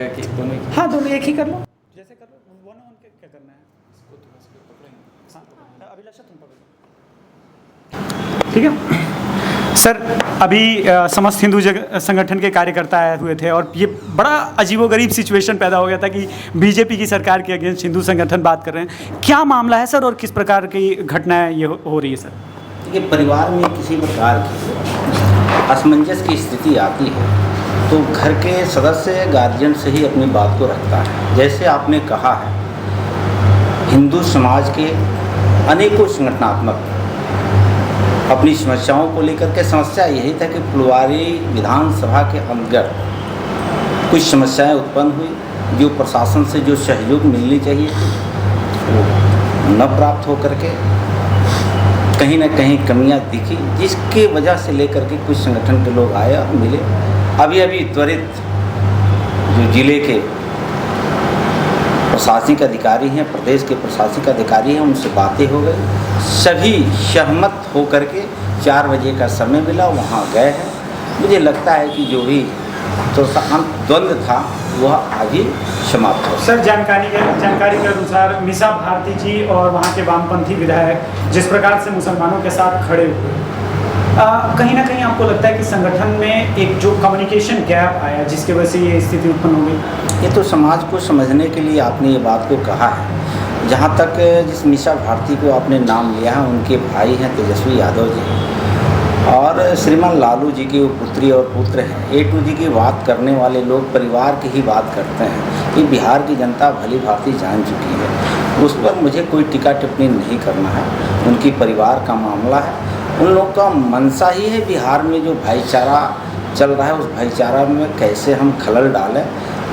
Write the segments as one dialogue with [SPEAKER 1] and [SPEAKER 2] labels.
[SPEAKER 1] हाँ दोनों एक ही कर लो, जैसे कर लो, वन ऑन के क्या करना है इसको थोड़ा सा पकड़ेंगे। हाँ अभिलाषा तुम पकड़ो, ठीक है सर। अभी समस्त हिंदू संगठन के कार्यकर्ता आए हुए थे और ये बड़ा अजीबोगरीब सिचुएशन पैदा हो गया था कि बीजेपी की सरकार के अगेंस्ट हिंदू संगठन बात कर रहे हैं। क्या मामला है सर और किस प्रकार की घटनाएं ये हो रही है सर?
[SPEAKER 2] देखिए, परिवार में किसी प्रकार की असमंजस की स्थिति आती है तो घर के सदस्य गार्जियन से ही अपनी बात को रखता है। जैसे आपने कहा है, हिंदू समाज के अनेकों संगठनात्मक अपनी समस्याओं को लेकर के, समस्या यही था कि फुलवारी विधानसभा के अंदर कुछ समस्याएं उत्पन्न हुई जो प्रशासन से जो सहयोग मिलनी चाहिए वो न प्राप्त हो करके कहीं ना कहीं कमियां दिखी, जिसके वजह से लेकर के कुछ संगठन के लोग आए और मिले। अभी त्वरित जो जिले के प्रशासनिक अधिकारी हैं, प्रदेश के प्रशासनिक अधिकारी हैं, उनसे बातें हो गई। सभी सहमत हो करके 4 बजे का समय मिला, वहाँ गए हैं। मुझे लगता है कि जो भी तो द्वंद्व था वह अभी समाप्त हो।
[SPEAKER 1] सर जानकारी के अनुसार मीसा भारती जी और वहाँ के वामपंथी विधायक जिस प्रकार से मुसलमानों के साथ खड़े हुए, कहीं ना कहीं आपको लगता है कि संगठन में एक जो कम्युनिकेशन गैप आया जिसकी वजह से ये स्थिति उत्पन्न हो गई?
[SPEAKER 2] ये तो समाज को समझने के लिए आपने ये बात को कहा है। जहाँ तक जिस मीसा भारती को आपने नाम लिया है, उनके भाई हैं तेजस्वी यादव जी और श्रीमान लालू जी के पुत्री और पुत्र हैं। A2 जी की बात करने वाले लोग परिवार की ही बात करते हैं कि बिहार की जनता भली भांति जान चुकी है, उस पर मुझे कोई टीका टिप्पणी नहीं करना है। उनकी परिवार का मामला है, उन लोगों का मंशा ही है बिहार में जो भाईचारा चल रहा है उस भाईचारा में कैसे हम खलल डालें।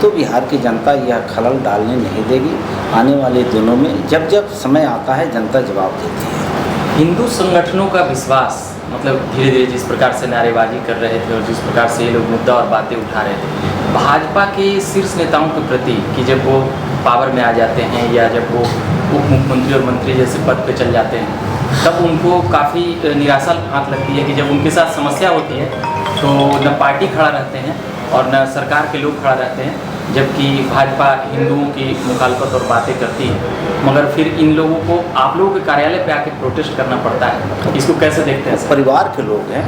[SPEAKER 2] तो बिहार की जनता यह खलल डालने नहीं देगी। आने वाले दिनों में जब जब समय आता है जनता जवाब देती है।
[SPEAKER 3] हिंदू संगठनों का विश्वास मतलब धीरे धीरे जिस प्रकार से नारेबाजी कर रहे थे और जिस प्रकार से ये लोग मुद्दा और बातें उठा रहे थे भाजपा के शीर्ष नेताओं के प्रति कि जब वो पावर में आ जाते हैं या जब वो उप मुख्यमंत्री और मंत्री जैसे पद पे चल जाते हैं, तब उनको काफ़ी निराशा हाथ लगती है कि जब उनके साथ समस्या होती है तो न पार्टी खड़ा रहते हैं और न सरकार के लोग खड़ा रहते हैं, जबकि भाजपा हिंदुओं की मुखालफत और बातें करती है, मगर फिर इन लोगों को आप लोगों के कार्यालय पे आके प्रोटेस्ट करना पड़ता है। इसको कैसे देखते हैं?
[SPEAKER 2] परिवार के लोग हैं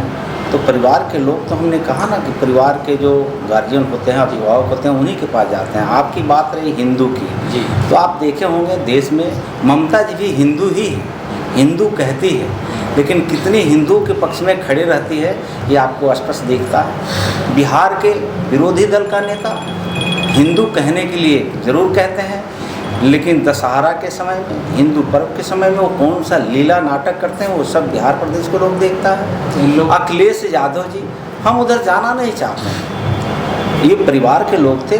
[SPEAKER 2] तो परिवार के लोग तो हमने कहा ना कि परिवार के जो गार्जियन होते हैं, अभिभावक होते हैं, उन्हीं के पास जाते हैं। आपकी बात रही हिंदू की
[SPEAKER 3] जी,
[SPEAKER 2] तो आप देखे होंगे देश में ममता जी भी हिंदू ही है, हिंदू कहती है, लेकिन कितनी हिंदू के पक्ष में खड़े रहती है ये आपको स्पष्ट दिखता है। बिहार के विरोधी दल का नेता हिंदू कहने के लिए ज़रूर कहते हैं, लेकिन दशहरा के समय में, हिंदू पर्व के समय में वो कौन सा लीला नाटक करते हैं वो सब बिहार प्रदेश के लोग देखता है। अखिलेश यादव जी, हम उधर जाना नहीं चाहते हैं। ये परिवार के लोग थे,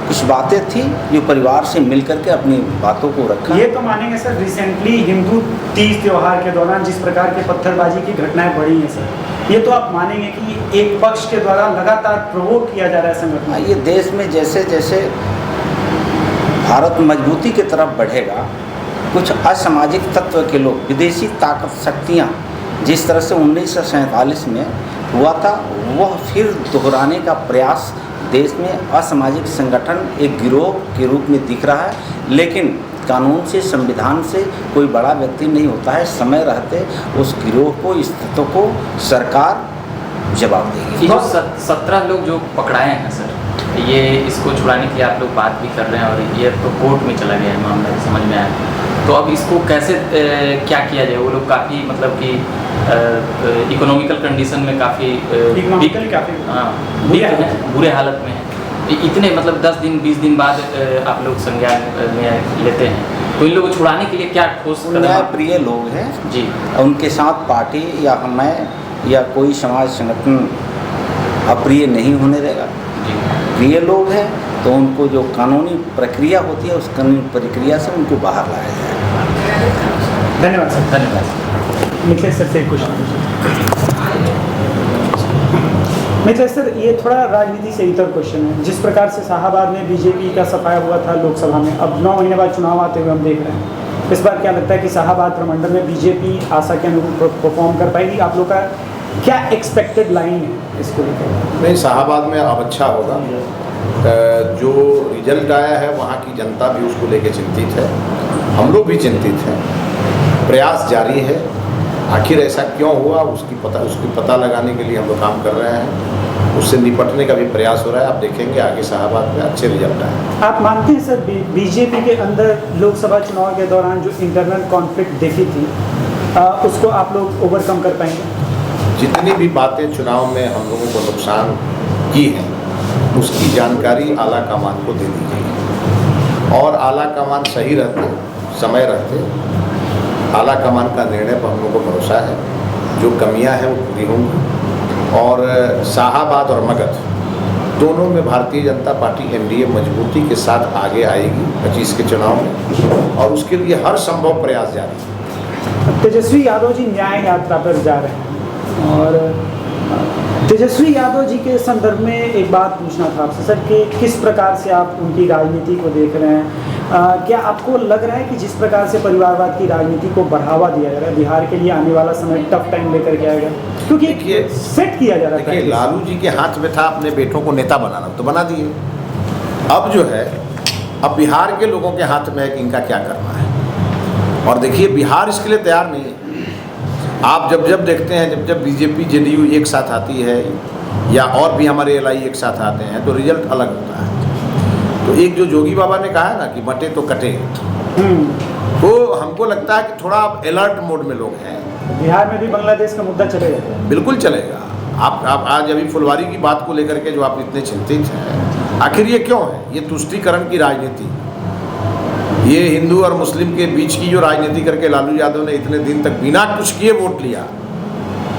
[SPEAKER 2] कुछ बातें थी जो परिवार से मिल करके अपनी बातों को रखा।
[SPEAKER 1] ये तो मानेंगे सर, रिसेंटली हिंदू तीज त्योहार के दौरान जिस प्रकार के पत्थरबाजी की घटनाएं बढ़ी हैं सर, ये तो आप मानेंगे कि एक पक्ष के द्वारा लगातार प्रोवोक किया जा रहा है संगठन?
[SPEAKER 2] ये देश में जैसे जैसे भारत मजबूती की तरफ बढ़ेगा, कुछ असामाजिक तत्व के लोग, विदेशी ताकत शक्तियाँ जिस तरह से 1947 में हुआ था वह फिर दोहराने का प्रयास देश में असामाजिक संगठन एक गिरोह के रूप में दिख रहा है। लेकिन कानून से, संविधान से कोई बड़ा व्यक्ति नहीं होता है। समय रहते उस गिरोह को, इस तत्व को सरकार जवाब देगी।
[SPEAKER 3] जो 17 लोग जो पकड़ाए हैं सर, ये इसको छुड़ाने की आप लोग बात भी कर रहे हैं और ये तो कोर्ट में चला गया है मामला, समझ में आया। तो अब इसको कैसे क्या किया जाए? वो लोग काफ़ी मतलब कि इकोनॉमिकल कंडीशन में काफ़ी बुरे हालत में है। इतने मतलब 10 दिन 20 दिन बाद आप लोग संज्ञान में लेते हैं, तो इन लोगों को छुड़ाने के लिए क्या ठोस
[SPEAKER 2] न्यायप्रिय लोग हैं
[SPEAKER 3] जी,
[SPEAKER 2] उनके साथ पार्टी या मैं या कोई समाज संगठन अप्रिय नहीं होने देगा। प्रिय लोग हैं तो उनको जो कानूनी प्रक्रिया होती है उस कानूनी प्रक्रिया से उनको बाहर लाया जाएगा।
[SPEAKER 1] धन्यवाद सर।
[SPEAKER 3] धन्यवाद।
[SPEAKER 1] मिथिलेश सर से क्वेश्चन। मिथिलेश सर, ये थोड़ा राजनीति से इतर क्वेश्चन है। जिस प्रकार से शाहाबाद में बीजेपी का सफाया हुआ था लोकसभा में, अब 9 महीने बाद चुनाव आते हुए हम देख रहे हैं, इस बार क्या लगता है कि शाहाबाद प्रमंडल में बीजेपी आशा के अनुरूप परफॉर्म कर पाएगी? आप लोग का क्या एक्सपेक्टेड लाइन है इसको लेकर?
[SPEAKER 4] नहीं, शाहाबाद में अब अच्छा होगा। जो रिजल्ट आया है वहाँ की जनता भी उसको लेके चिंतित है, हम लोग भी चिंतित हैं। प्रयास जारी है, आखिर ऐसा क्यों हुआ उसकी पता लगाने के लिए हम लोग काम कर रहे हैं, उससे निपटने का भी प्रयास हो रहा है। आप देखेंगे आगे शाहबाद में अच्छे रिजल्ट आए।
[SPEAKER 1] आप मानते हैं सर बीजेपी के अंदर लोकसभा चुनाव के दौरान जो इंटरनल कॉन्फ्लिक्ट देखी थी उसको आप लोग ओवरकम कर पाएंगे?
[SPEAKER 4] जितनी भी बातें चुनाव में हम लोगों को नुकसान की हैं उसकी जानकारी आला कमान को दे दी गई और आला कमान सही रहते, समय रहते आला कमान का निर्णय पर हम लोग को भरोसा है, जो कमियां हैं वो पूरी होंगी। और शाहाबाद और मगध दोनों में भारतीय जनता पार्टी एनडीए मजबूती के साथ आगे आएगी 25 के चुनाव में, और उसके लिए हर संभव प्रयास जारी है।
[SPEAKER 1] तेजस्वी यादव जी न्याय यात्रा पर जा रहे हैं और तेजस्वी यादव जी के संदर्भ में एक बात पूछना था आपसे सर कि किस प्रकार से आप उनकी राजनीति को देख रहे हैं? क्या आपको लग रहा है कि जिस प्रकार से परिवारवाद की राजनीति को बढ़ावा दिया जा रहा है बिहार के लिए आने वाला समय टफ टाइम लेकर के आएगा? क्योंकि सेट किया जा रहा है।
[SPEAKER 4] देखिए, लालू जी के हाथ में था अपने बेटों को नेता बनाना, तो बना दिए। अब जो है अब बिहार के लोगों के हाथ में है कि इनका क्या करना है। और देखिए बिहार इसके लिए तैयार नहीं है। आप जब देखते हैं जब बीजेपी जेडीयू एक साथ आती है या और भी हमारे एलआई एक साथ आते हैं तो रिजल्ट अलग होता है। तो एक जो जोगी बाबा ने कहा है ना कि बटे तो कटे, तो हमको लगता है कि थोड़ा अलर्ट मोड में लोग हैं।
[SPEAKER 1] बिहार में भी बांग्लादेश का मुद्दा चलेगा?
[SPEAKER 4] बिल्कुल चलेगा। आप आज अभी फुलवारी की बात को लेकर के जो आप इतने चिंतित हैं, आखिर ये क्यों है? ये तुष्टीकरण की राजनीति, ये हिंदू और मुस्लिम के बीच की जो राजनीति करके लालू यादव ने इतने दिन तक बिना कुछ किए वोट लिया,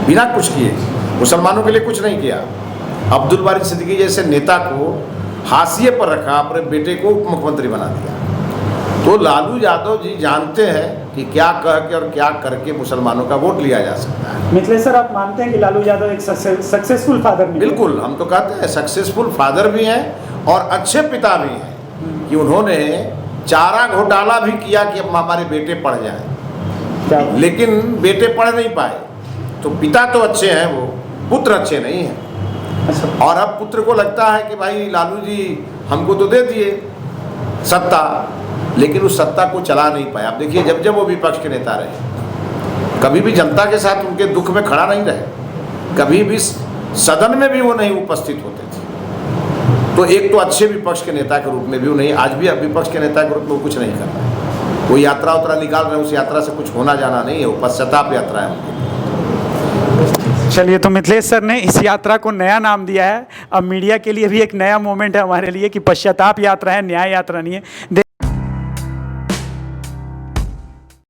[SPEAKER 4] बिना कुछ किए, मुसलमानों के लिए कुछ नहीं किया। अब्दुल बारी सिद्दीकी जैसे नेता को हाशिए पर रखा, अपने बेटे को उप मुख्यमंत्री बना दिया। तो लालू यादव जी जानते हैं कि क्या कह के और क्या करके मुसलमानों का वोट लिया जा सकता है।
[SPEAKER 1] मिथिलेश सर, आप मानते हैं कि लालू यादव एक सक्सेसफुल फादर नहीं?
[SPEAKER 4] बिल्कुल, हम तो कहते हैं सक्सेसफुल फादर भी हैं और अच्छे पिता भी हैं कि उन्होंने चारा घोटाला भी किया कि अब हमारे बेटे पढ़ जाएं, लेकिन बेटे पढ़ नहीं पाए। तो पिता तो अच्छे हैं, वो पुत्र अच्छे नहीं हैं।
[SPEAKER 1] अच्छा।
[SPEAKER 4] और अब पुत्र को लगता है कि भाई लालू जी हमको तो दे दिए सत्ता, लेकिन उस सत्ता को चला नहीं पाया। अब देखिए जब वो विपक्ष के नेता रहे, कभी भी जनता के साथ उनके दुख में खड़ा नहीं रहे, कभी भी सदन में भी वो नहीं उपस्थित होते थे। तो एक तो अच्छे विपक्ष के नेता के रूप में भी वो नहीं, आज भी विपक्ष के नेता के रूप में वो कुछ नहीं कर रहा है। वो यात्रा निकाल रहे हैं, उस यात्रा से कुछ होना जाना नहीं है, वो पश्चाताप यात्रा है उनकी।
[SPEAKER 1] चलिए, तो मिथिलेश सर ने इस यात्रा को नया नाम दिया है। अब मीडिया के लिए भी एक नया मोमेंट है हमारे लिए कि पश्चाताप यात्रा है, न्याय यात्रा नहीं है।